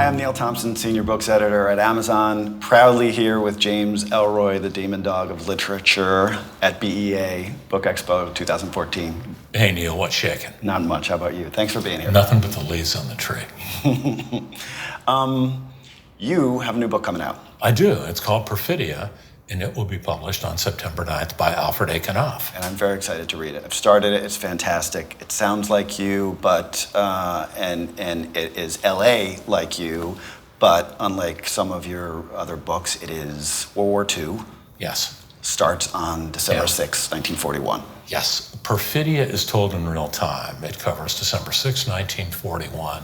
am Neil Thompson, Senior Books Editor at Amazon, proudly here with James Ellroy, the demon dog of literature at BEA, Book Expo 2014. Hey Neil, what's shaking? Not much, how about you? Thanks for being here. Nothing but the leaves on the tree. You have a new book coming out. I do. It's called Perfidia, and it will be published on September 9th by Alfred A. Knopf. And I'm very excited to read it. I've started it, it's fantastic. It sounds like you, but, and it is L.A. like you, but unlike some of your other books, it is World War II. Yes. Starts on December 6, 1941. Yes. Perfidia is told in real time. It covers December 6, 1941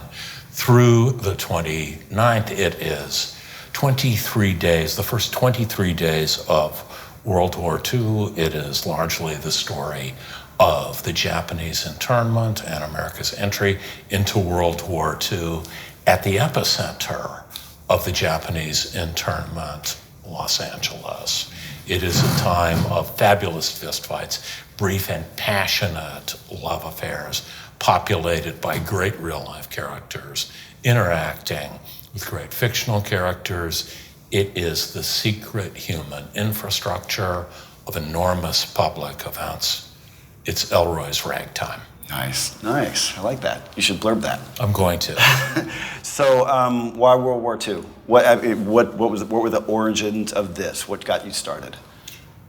through the 29th. It is 23 days, the first 23 days of World War II. It is largely the story of the Japanese internment and America's entry into World War II. At the epicenter of the Japanese internment, Los Angeles. It is a time of fabulous fistfights, brief and passionate love affairs, populated by great real-life characters, interacting with great fictional characters. It is the secret human infrastructure of enormous public events. It's Ellroy's ragtime. Nice. I like that. You should blurb that. I'm going to. So, why World War II? What were the origins of this? What got you started?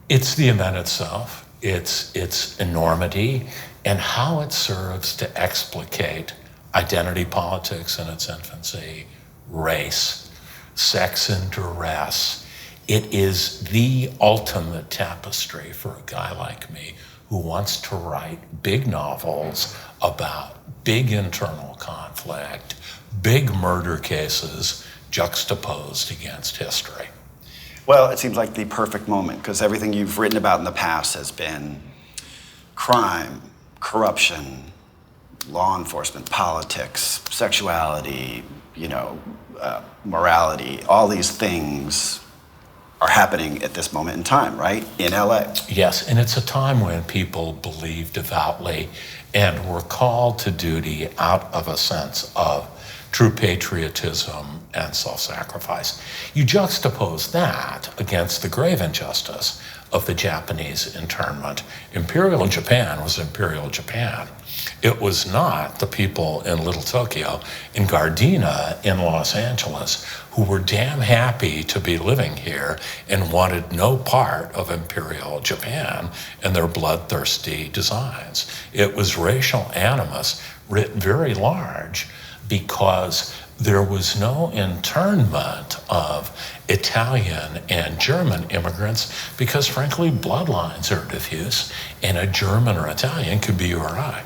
It's the event itself. Its enormity and how it serves to explicate identity politics in its infancy, race, sex and duress. It is the ultimate tapestry for a guy like me who wants to write big novels about big internal conflict, big murder cases juxtaposed against history. Well, it seems like the perfect moment because everything you've written about in the past has been crime, corruption, law enforcement, politics, sexuality, morality. All these things are happening at this moment in time, right? In L.A. Yes, and it's a time when people believe devoutly and were called to duty out of a sense of true patriotism and self-sacrifice. You juxtapose that against the grave injustice of the Japanese internment. Imperial Japan was Imperial Japan. It was not the people in Little Tokyo, in Gardena, in Los Angeles, who were damn happy to be living here and wanted no part of Imperial Japan and their bloodthirsty designs. It was racial animus writ very large because there was no internment of Italian and German immigrants because, frankly, bloodlines are diffuse, and a German or Italian could be you or I.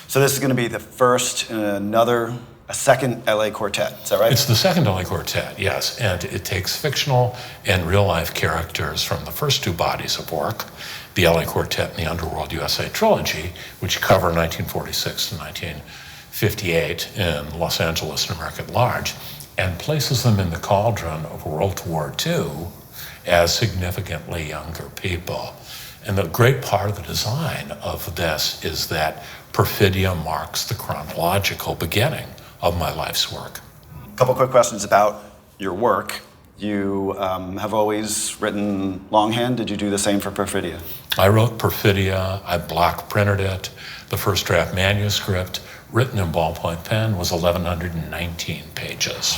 So this is going to be the first in a second L.A. quartet, is that right? It's the second L.A. quartet, yes, and it takes fictional and real-life characters from the first two bodies of work, the L.A. Quartet and the Underworld USA trilogy, which cover 1946 to 1958 in Los Angeles and America at large, and places them in the cauldron of World War II as significantly younger people. And the great part of the design of this is that Perfidia marks the chronological beginning of my life's work. A couple quick questions about your work. You have always written longhand. Did you do the same for Perfidia? I wrote Perfidia, I block printed it. The first draft manuscript, written in ballpoint pen, was 1,119 pages.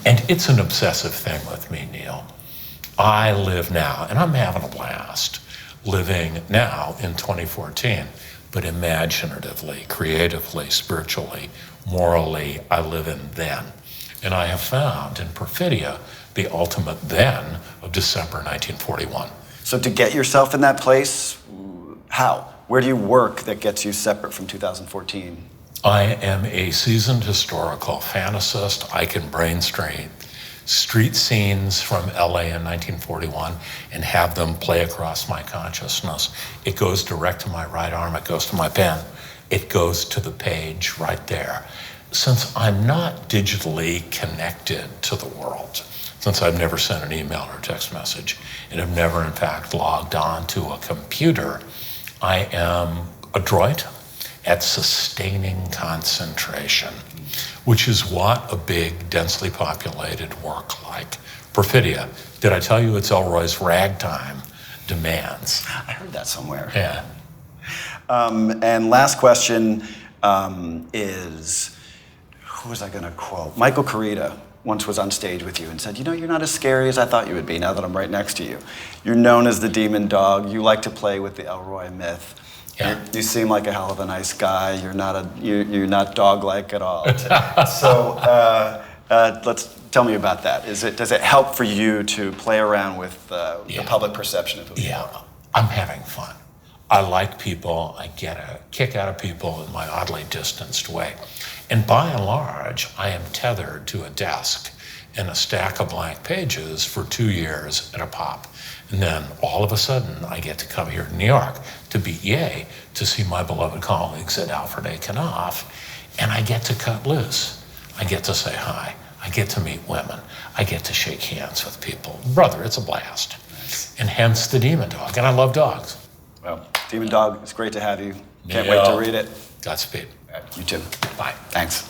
And it's an obsessive thing with me, Neil. I live now, and I'm having a blast, living now in 2014, but imaginatively, creatively, spiritually, morally, I live in then. And I have found in Perfidia the ultimate then of December 1941. So to get yourself in that place, how? Where do you work that gets you separate from 2014? I am a seasoned historical fantasist. I can brainstorm street scenes from LA in 1941 and have them play across my consciousness. It goes direct to my right arm, it goes to my pen, it goes to the page right there. Since I'm not digitally connected to the world, since I've never sent an email or text message, and have never in fact logged on to a computer, I am adroit at sustaining concentration. which is what a big, densely populated work like Perfidia. Did I tell you it's Ellroy's ragtime demands? I heard that somewhere. Yeah. And last question is, who was I going to quote? Michael Carita once was on stage with you and said, you're not as scary as I thought you would be now that I'm right next to you. You're known as the demon dog. You like to play with the Ellroy myth. Yeah. You seem like a hell of a nice guy. You're not dog-like at all. So tell me about that. Does it help for you to play around with the public perception of who you are? Yeah, I'm having fun. I like people. I get a kick out of people in my oddly distanced way. And by and large, I am tethered to a desk and a stack of blank pages for 2 years at a pop. And then all of a sudden, I get to come here to New York to beat Yay to see my beloved colleagues at Alfred A. Knopf, and I get to cut loose. I get to say hi. I get to meet women. I get to shake hands with people. Brother, it's a blast. Nice. And hence the Demon Dog. And I love dogs. Well, Demon Dog, it's great to have you. Can't wait to read it. Godspeed. You too. Bye. Thanks.